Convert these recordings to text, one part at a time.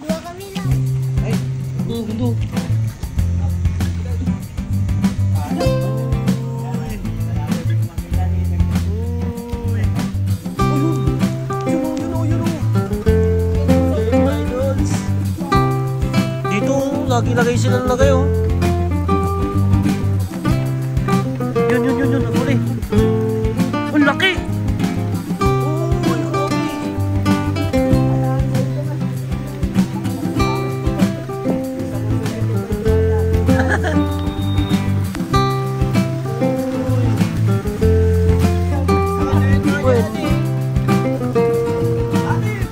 Dua kami lang. Ay, gundo. Lagi lagay sila na kayo. Yun. Ang huli. Ang laki! Uy, grabe!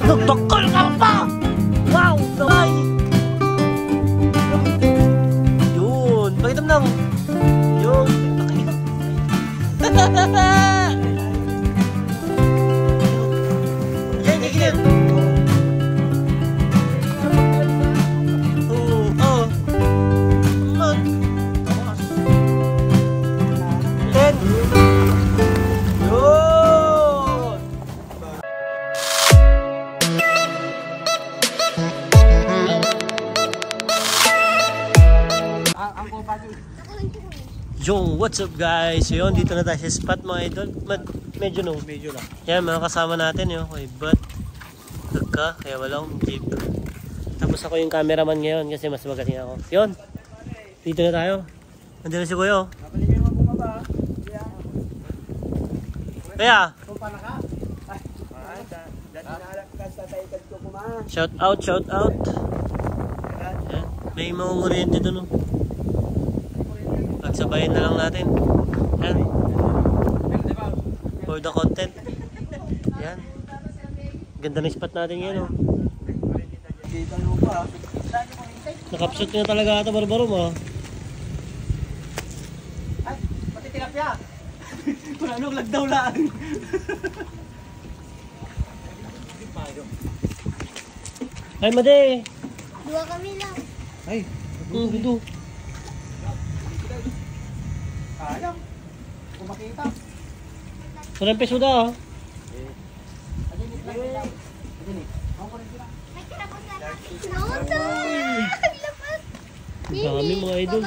Nagdakal ka pa! Wow! Damay! Pakitam lang. Yun. Yan, yan. Oo. Man. Tawas. 10. Yun. Yo, what's up guys? Yun, dito na tayo sa spot mga idol. Medyo lang. Yan, mga kasama natin yun. Okay, but Nagka, kaya walang jeep. Tapos ako yung cameraman ngayon kasi mas magaling ako. Yun, dito na tayo. Nandiyan na si Kuya. Kaya shout out. Yan. May mga nguryente doon. Pagsabayin na lang natin. Yan. For the content. Yan. Ganda na spot natin ngayon. Nakapsot na talaga ata barbaro mo. Ay, pati tilapia. Kung anong lagdaw lang. Ay, Made! Dua kami lang. Ay, gundo. Ayam. Kung makita. Parang peso da. Ang dami mga idol.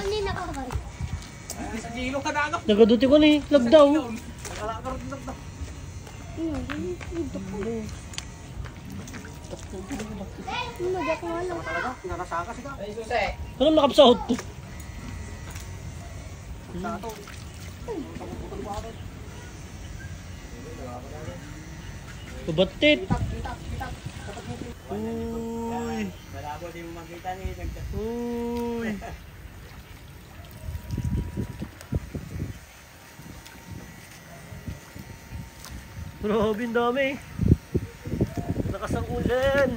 Nagaduti ko ni, lagdaw. Anong nakapsahot? Babatit. Uy. Malabo din mo makita ni. Uy. Grabe, ang dami. Nakasangulan.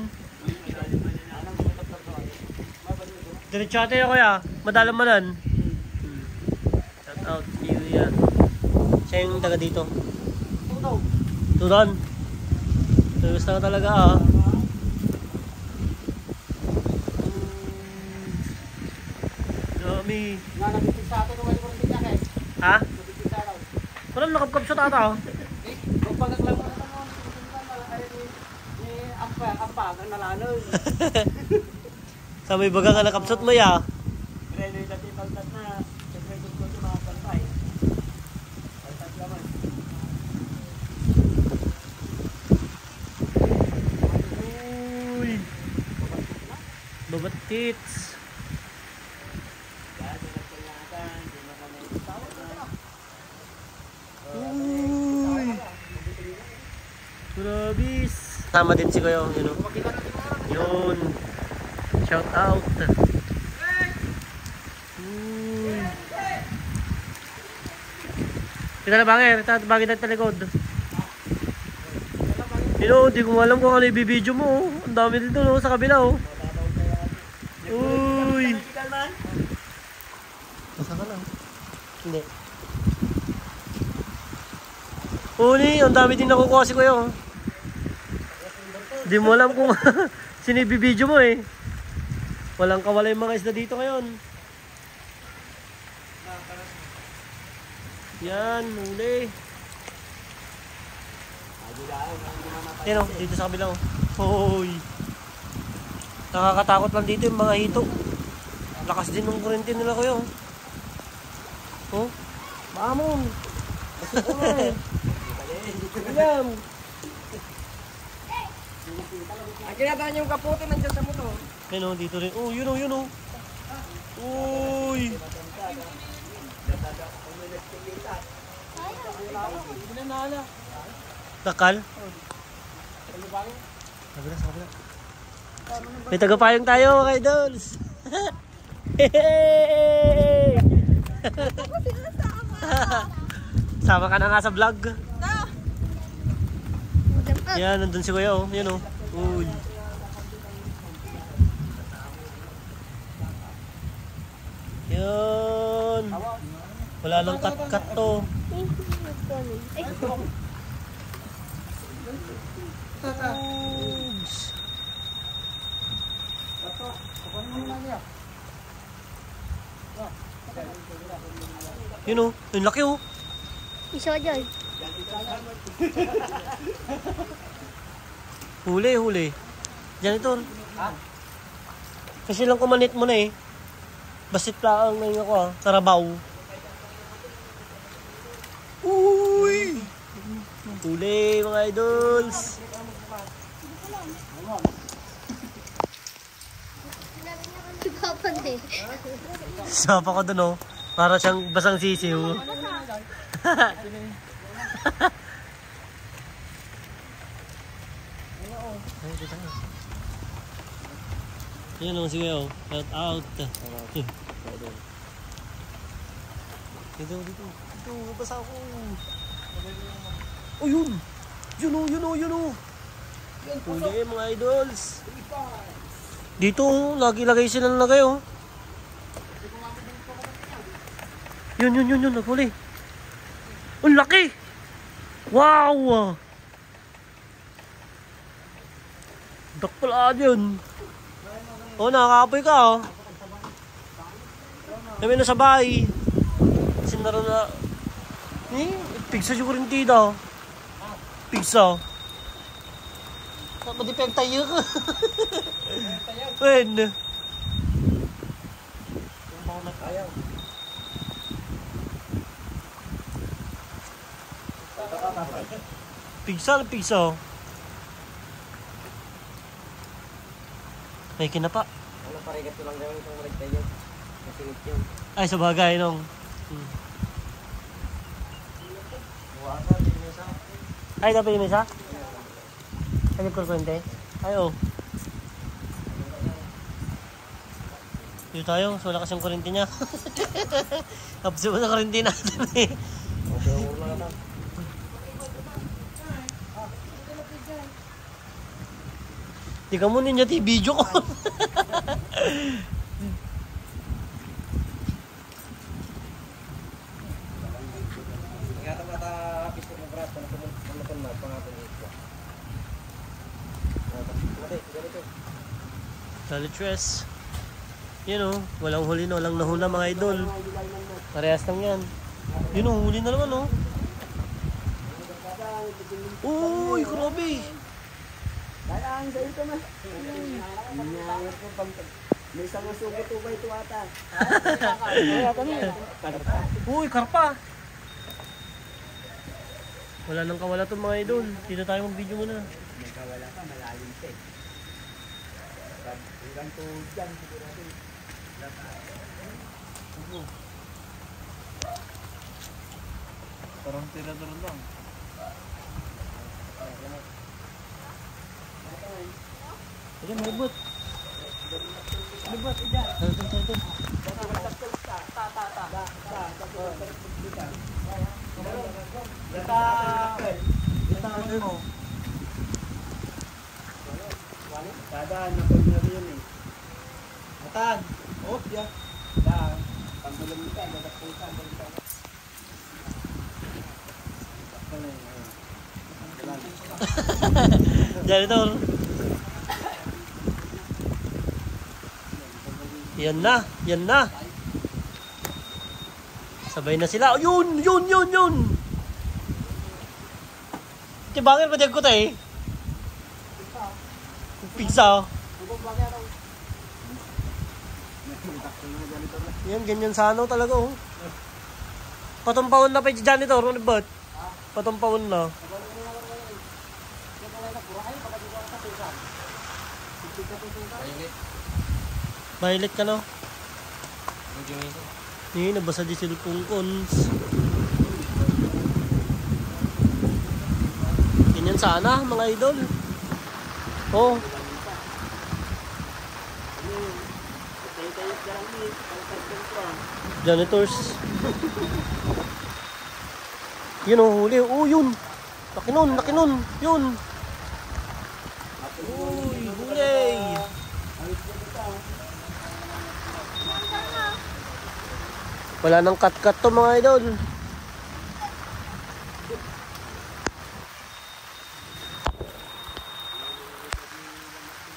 Diretsyate ako ya. Madalamanan. Shout out. Yan. Siya yung taga dito. Turon. Terus na talaga ah. Dami. Ha? Parang nakapkap siya tata oh. Sa may baga ka nakapsot mo ya. Uy. Babatits. Uy. Grabis. Sama din si Kuya, you know. Yun. Shout out. Uy. Kita na bangir, bagay natin talikod. You know, di ko alam kung ano i-video mo. Ang dami dito no, sa kabila oh. Uy. Basta ka lang. Hindi. Uli, ang dami din nakukuha si Kuya oh. Di mo alam kung sino i-video mo eh. Walang kawala yung mga isda dito ngayon. Yan, huli. Yan o, dito sa kabila o. Hoy. Nakakatakot lang dito yung mga hito. Lakas din ng kurente nila kuya. Oh? Mamon! Kasi ko nga eh. Alam! Ang kinatahan yung kapote nandiyan sa motor. Ayun oh, dito rin. Oh, yun oh, yun oh. Uy! Nakal? Kabila, sa kabila. May tagapayong tayo mga idols. Hey! Sama ka na nga sa vlog. Yan, nandun si kuya oh. Yan oh. Uy. Yun. Wala lang cut-cut to. Oops. Yun oh. Yung laki oh. Isa dyan. Huli, huli. Diyan ito. Kasi lang kumanit mo na eh. Basit lang ngayon ako ah. Karabaw. Uy! Huli mga idols. Sigapan eh. Sapa ko dun oh. Para siyang basang sisiw. Yan o, sige o. Shout out. Dito, dito. Dito, basa ako. Oh, yun! Yun o, yun o, yun o. Huli mga idols. Dito, lagi lagay silang lagay o. Yun, yun, yun, yun. Huli. Ang laki! Wow! Dakpalaan yun. Oh, nakakapoy ka oh. Kami na sa bahay. Sinaro na. Pigsa yung kurintida. Pigsa. Madipeg tayo ka. Wen. Pigsa, pigsa. May kinapa. Ano parigat ko lang gawin kung malig tayo. Masingit yun. Ay, sa bagay nung. Ay, dapat yung isa? Ay, kurkwente? Ay, oh. Dito tayo, so wala kasing kurente niya. Tapos mo sa kurente natin eh. Okay, wala na. Di ka mo ninyo video ko. Talitres. Yun o, walang huli na, walang nahula mga idol. Parehas lang yan. Yun o, huli na naman o. Uy, grabe. Kailangan sa ito na. May isang sugot ba ito ata? Uy, karpa. Wala nang kawala itong mga idol. Dito tayo mag-video muna. May kawala ka, malalim siya eh. Hanggang to dyan, sigurado. Parang tirador lang. Ayan, malibot. Libot, dyan. Ito. Ano mo? Dadaan na pag na yun eh. Matan! Oh, yeah. Daan. Panggulang nito, dadakputan. Diyan ito. Yan na, yan na. Sabay na sila. Yun. Tibangin pa dyan ko tayo eh. Pigsa. Yan, ganyan sa ano talaga oh. Patumpawon na pa yung janitor, ano ba? Patumpawon na. Violet ka no? Eh, nabasa di cellphone cons. Ganyan sana, mga idol. Oh. Janitors. Yun oh, huli. Oh, yun. Laki nun, laki nun. Yun. Uy, huli. Wala nang cut-cut to mga idol.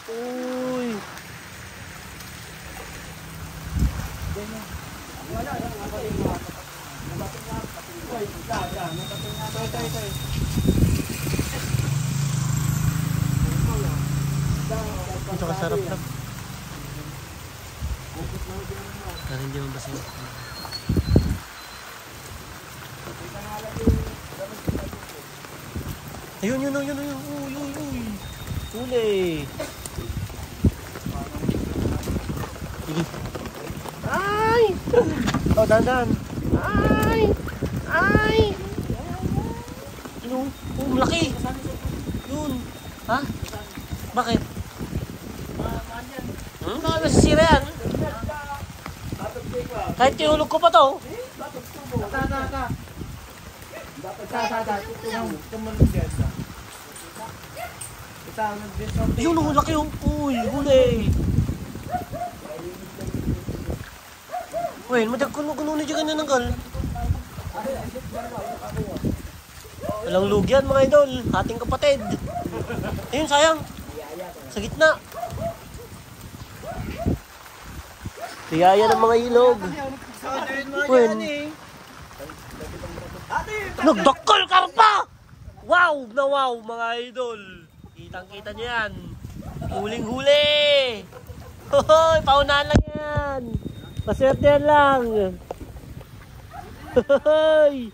Uy. Ito kasarap lang. Para hindi mabasa yun. Ayun, yun. Uy. Huli. Sige. Ay! Oh, dandan. Ay! Ano? Oh, malaki. Yun. Ha? Bakit? Bakit masisira yan? Kahit ihulog ko pa to. Yun, oh, laki yung. Uy, huli. Uy, madagkuno ni dyan ng gal. Walang lugyan mga idol. Ating kapatid. Ayun, sayang. Sa gitna. Tiyaya ng mga ilog. Uy. Nagdakal karpa! Wow na wow mga idol. Kitang-kita nyo yan. Huling-huli. Hohoy, paunahan lang yan. Paswerte yan lang. Hohoy.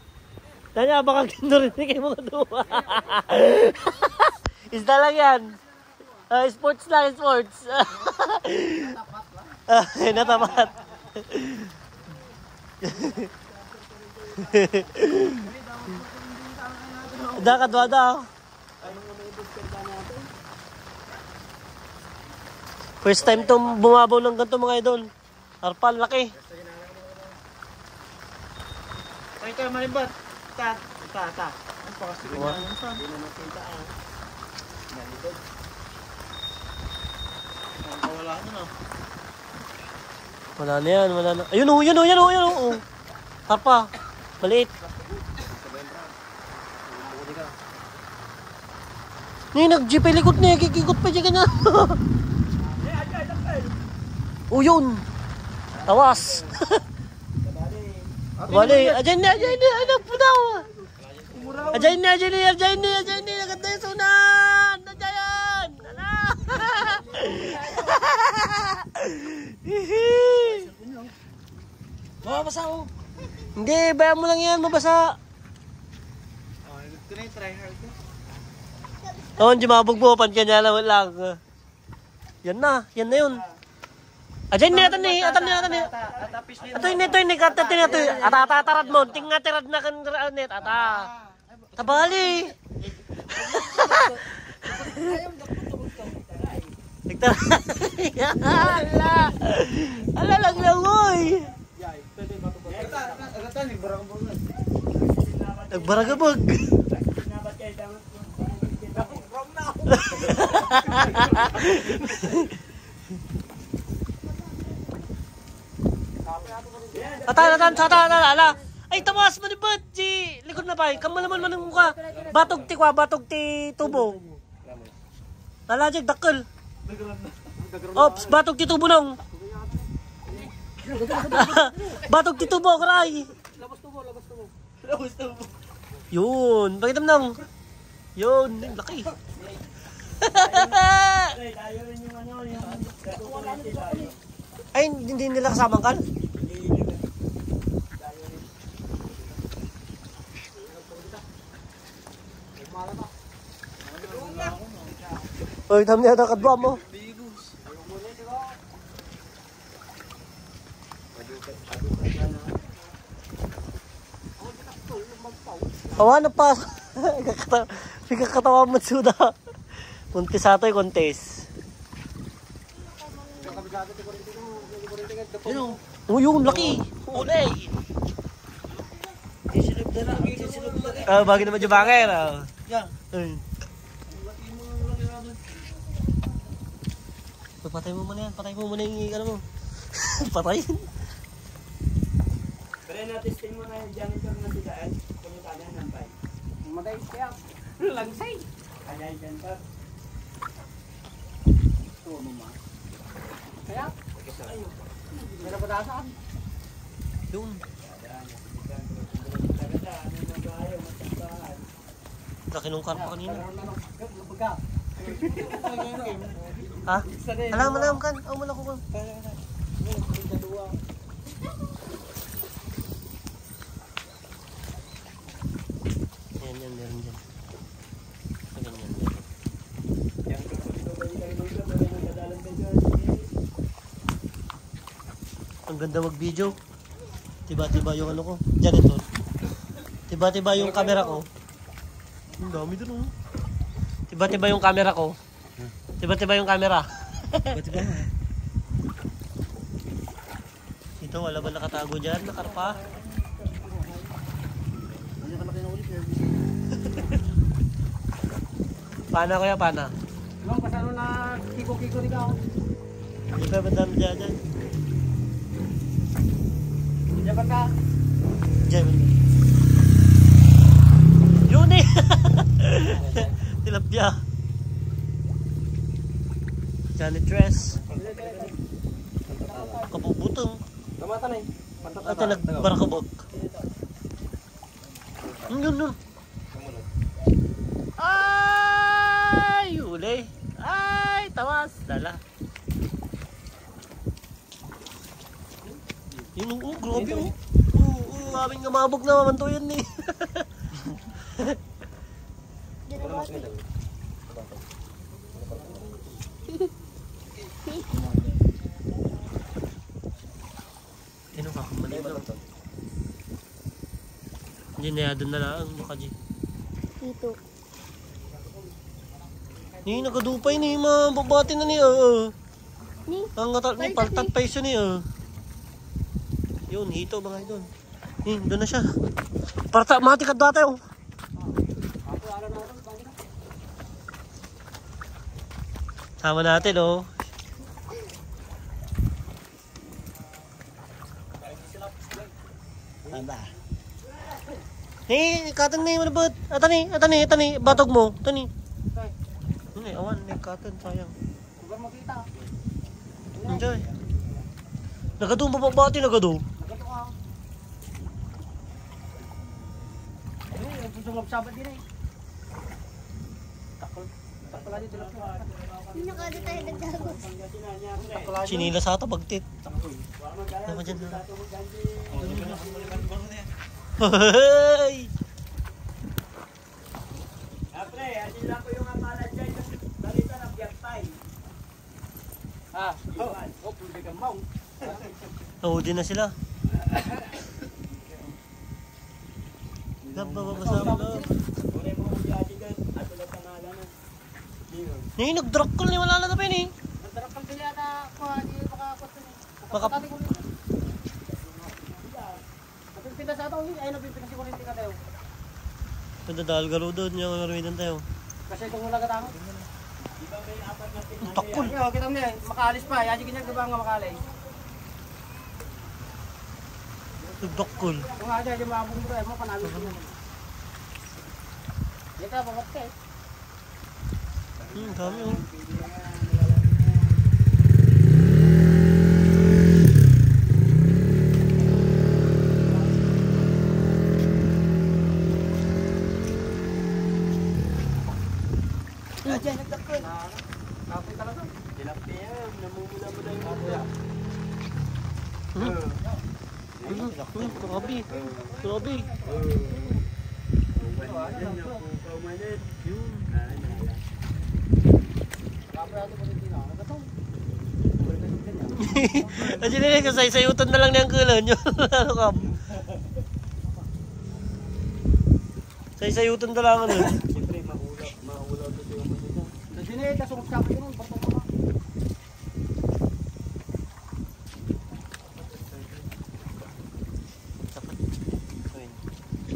Tanya, baka ginurinig kayo mga duwa. Isda lang yan. Sports lang, sports. Natapat. Kadwada. First time to bumabaw ng ganito mga idol. Arpal, laki. Ay, ito, malibat. Ta. Ang pakasirin na yun sa. Hindi na makita ang nalibad. Wala na. Wala na yan, wala na. Ayun o. Harpa. Maliit. Ni nag-jeep likot niya, kikikot pa dyan na. O yun. Tawas. Wali, ajan ni, anak po daw. Ajan ni. Agad na yung sunan. Ajan. Ala. Mabasa ko. Hindi, bayan mo lang yan, mabasa. Try hard ko. Oo, di mabugbupan ka niya lang. Yan na yun. Ajan ni, atan ni. Ito ni, atatarad mo. Tinga tirad na kan net, Tabali. Ala lang oy. Nagbaragabag. Atan, ala. Ay, tawas mo ni Bud. Likod na pa. Kamalaman man ng mukha. Batog ti tubo. Nalajig, dakkel. Ops, batog ti tubo nang. Batog ti tubo, karay. Labas tubo. Yun, bakit nang? Yun, laki. Ay, hindi nila kasama kan? Oy, dami na kadwa mo. Awa na pa. Kakatawa mo suda. Kuntis ato yung kuntis. Yung laki. Ulay. Bagay naman yung bangin. Patay mo muna yan. Patay mo muna yung ano mo. Patay. Pero na-testing mo na yung janitor na silaan. Kung yung kanya nampay. Matay kaya. Langsay. Kanya yung janitor. Ito mo ma. Kaya? Ayun. May napadasan. Yun. Laki nung karpa kanina. Ha? Alam kan. Oh, malako kan. Yan, meron dyan. Ganyan. Ang ganda mag-video. Tiba-tiba yung ano ko. Janitor. Tiba-tiba yung camera ko. Ang dami dun oh. Tiba-tiba yung camera ko. Tiba-tiba yung camera. Tiba-tiba nga. Ito, wala ba nakatago dyan? Nakarpa? Ano ka na ulit? Pana kuya, pana. Long, pasano na kiko-kiko rin ako. Hindi pa ba dami dyan? Jabat ka? Dyan. Yun eh! Tilapia. Janitress. Kapubutong. Kamata na eh. At nagbarakabog. Yun. Ay! Uli. Ay! Tawas. Dala. Yun grabe oh. Aming gamabog na mamanto yan eh. Ano ka? Malinaw. Hindi na doon na lang. Baka di. Dito. Ni nagadupay ni mababati na niya. Ni? Ang ngatal ni paltat pa iso niya. Yun, hito mga idol. Doon na siya. Para mati ka dati oh. Sama natin oh. Tanda. Katan na yung manabot. Atani, batog mo. Atani. Awan, katan, sayang. Huwag makita. Enjoy. Nagado mo pa bati, nagado. Nagato ka. Ay, sumabsabat din eh. Takol lang dito lang. Hindi nakada tayo nagdago. Sinila sa ata bagtit. Nama dyan na. Hoy! Apre, asin lang ko yung amalan dyan. Balita ng biyagpay. Pwede kang maung. Nahudi na sila. Babasa mo na. Ure mo yung asin dyan. At ulit ang ngalan na. Nag-drop call ni wala na na pin eh. Nagdarap kang sila na kuha. Di makakot na eh. Baka- Napipintas ata ulit. Ay, napipintas si Corinti ka tayo. Nadadal galo doon yung naramitan tayo. Kasi kung wala ka tango. Ang takol. Yo, kita mo yan. Makaalis pa. Yaji ganyan ka ba nga makaalis? Nag-drop call. Kung nga dyan, yung mabong mo tayo mo, panalo ko yan. Dito, babat ka eh. Dami oh. Dyan, nagdakol. Kapit talaga. Dilapti yan. Namumula mo na yung kuya. Grabe. Grabe. Kasi nila kasay-sayutan na lang niyang kulan yun. Ano ka? Say-sayutan na lang ano. Siyempre, mahulaw to siya mo dito. Kasi na, kasungot sa akin yun, bato ka.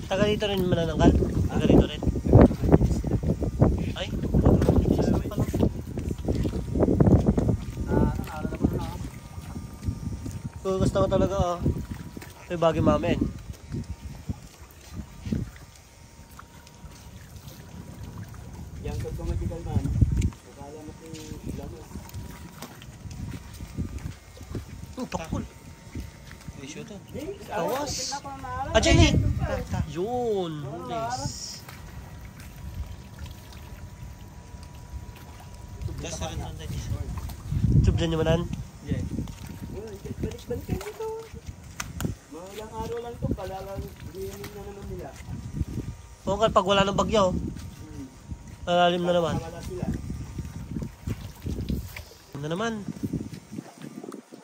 Taga dito rin manananggal? Taga dito rin? Ay? Gusto ko talaga ah. May bagay mamin. Yang pagpamatigal man, akala mo kung lamo. Pakul. Issue to. Tawas. Ah, Jenny! Yun. Nice. Tubdan nyo manan? Yeah. Balik-balikan dito. Mga ilang araw lang ito, palalang ginimin na naman nila. Oo, pag wala ng bagyo, malalim na naman. Wala sila. Ano na naman?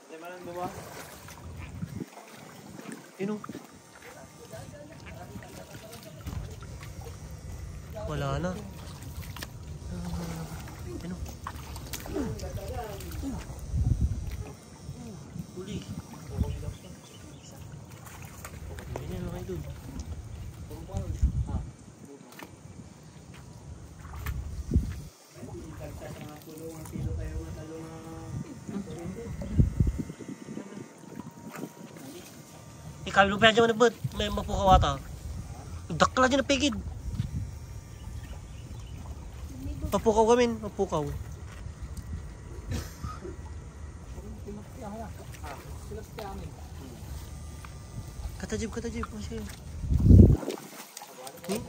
Di ba lang gawa? Ino? Wala na. Ino? Huli. Hindi na kayo dun. Ikaw lupa dyan na ba't may mapukawata. Dakla dyan na pigid. Mapukaw kami, mapukaw. Katajib. Masya.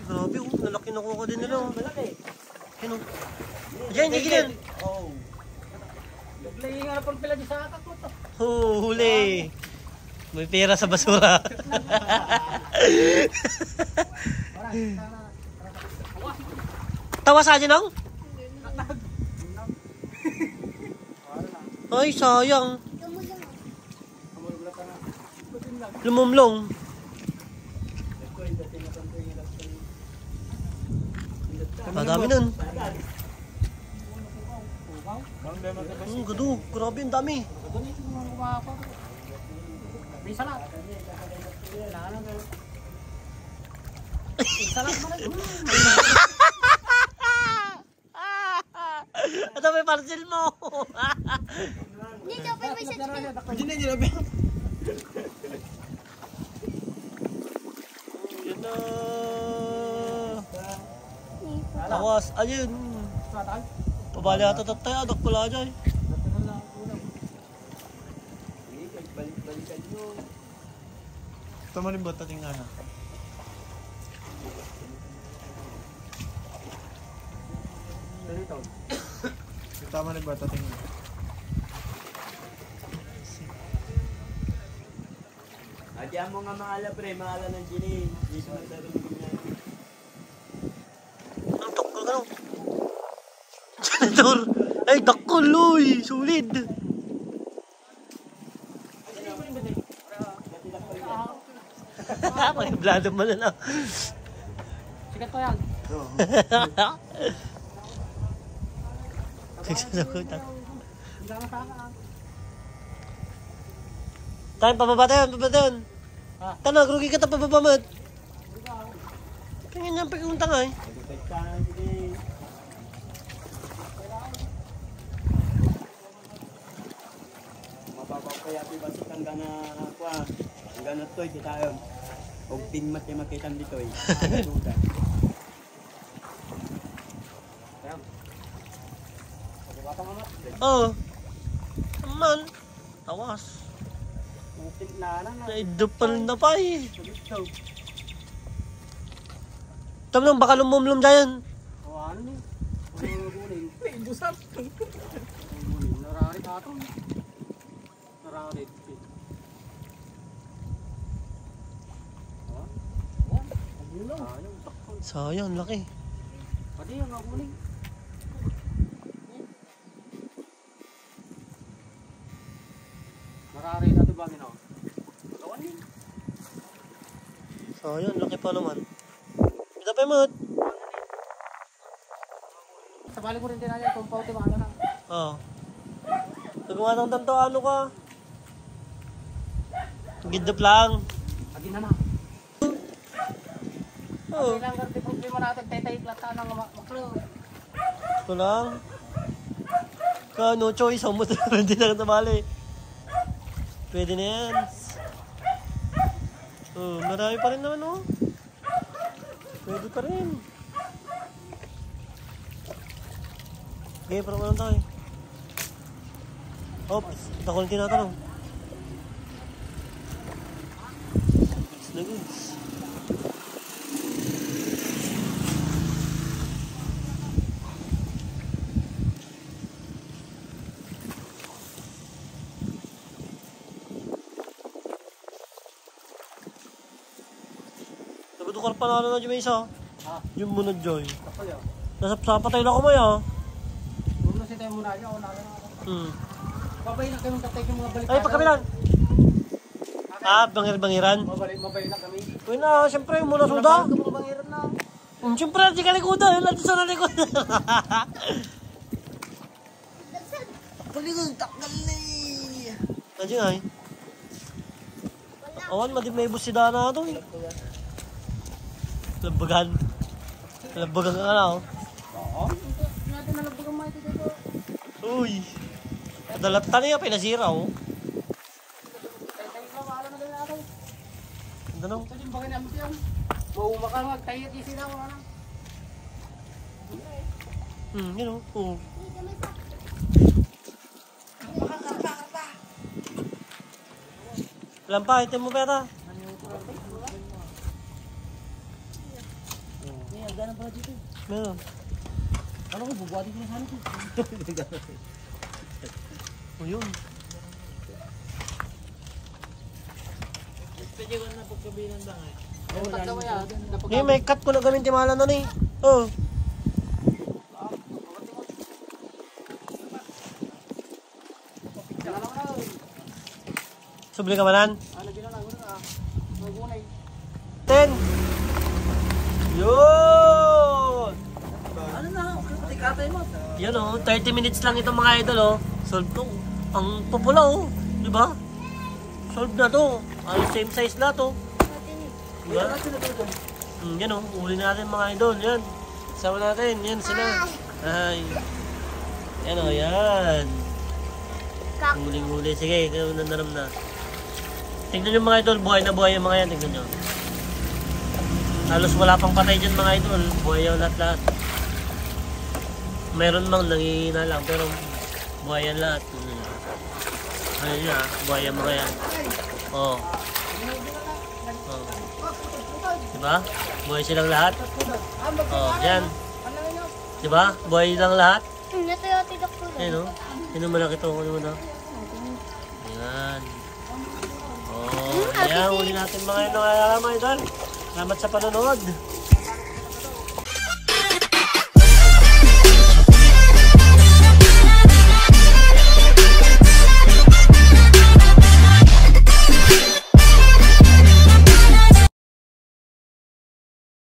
Grabe oh, nalaki na kuha din nila oh. Yan oh. Diyan, hindi ganyan. Oo. Naglay nga na pang pila di sa akak ko to. Huli. May pera sa basura. Tawas aja nong? Ay, sayang. Lumumlong. Madami nun. Gado, grabe ang dami. Bisa lang. Ito may parcel mo. Hindi, dapat may sa Yan na. Tawas, ayun. Pabali ata tayo, adak pala dyan. Balik-balikan nyo. Tama rin ba tating ana? Dito. Tama rin ba tating ana? Adyan mo nga maala pre, maala ng Gini. Dito na sa rumigin niya. Ang takol ka nung. Janitor. Ay, takol, uy. Sulit. May blado mo na lang. Sikat ko yan. Tayo, pababa tayo. Tanag, rugi ka ta pababa mo. Tingin niya pagkuntang ay. Mapapapayati ba sa hanggang na kuha? Hanggang na to'y kita yun. Huwag tingmat niya makitan dito eh. Oo. Naman. Tawas. Mutik na lang. Naidupal na pa eh. Tama lang, baka lumumlum dyan. O ano ni? Guling. Sayang, laki. Pati yung nakuling. Marari na ito ba ginawa? Gawan yun. Sayang, laki pa naman. Ito pa mo. Sabali ko rin din natin itong pauti mga na. Oo. Nagawa ng tanto, ano ka? Gidap lang. Agi na na. Oo. Kailangan ganti problema natin. Tetay plata ng maklo. Ito lang. No choice. Humot na rin din na tabali. Pwede na yan. Oh, marami pa rin naman, oh. Pwede pa rin. Okay, parang ano tayo. Oops, ito ko lang tinatanong. Goods na goods. Nagudukar pa na dyan may isa. Ah, Yung munod dyan. kapal yun. Nasapsapatay na kamay, ah. Huwag na si tayo muna dyan. Una lang ako. Babay na kami tatay yung mga balik. Ay, pagkabilan! Ah, bangir-bangiran. Mabay na kami. Uy na, siyempre, muna suda. Mabangiran na. Siyempre, di ka likuda. Yun lang sa nalikod. Palikod, takal na eh. Nandiyan ay. Awan, may bus si Dana ito eh. Labagan. Labagan ka na, oh. Oo. Natin nalabog ang mga ito dito. Uy. Kadalatan niya, pinasira, oh. Tayo na, wala na gawin natin. Ganda no? Ito din ba kinamit yan? Maumaka tayo at isi na ako na. Yun, oh. Oo. Lampa, itin mo pera. Gano'n ba dito? Meron. Ano ko, bubuhatin ko na sana ko. O yun. Pwede ko na pagkabilan ba nga? Oo, tagdawa yan. Hindi, may cut ko na gamit timalan na ni. Oh. Subli ka manan? Ano ginawa na? Magunay. 10. Yun! Ano na? Tikatay mo. Yan oh, 30 minutes lang ito mga idol oh. Solve to. Ang pupula oh. Di ba? Solve na to. Same size na to. Diba? Yan oh, uli natin mga idol. Yan. Sama natin. Yan sila. Ay. Yan oh, yan. Huling-huli. Sige, kayo nandaram na. Tingnan nyo mga idol, buhay na buhay yung mga yan. Tingnan nyo. Halos wala pang patay dyan mga idol. Buhay yung lahat-lahat. Meron mang nangihina lang, pero buhay yan lahat. Ano yun ah, buhay yung mga yan. Oo. Oh. Diba? Buhay silang lahat. Oo, yan. Diba? Buhay lang lahat. Natoyote doktor. Ayun o. Sino mo nakita ko naman o? Ayan. Oo. Ayan, uli natin mga idol. Salamat sa panonood.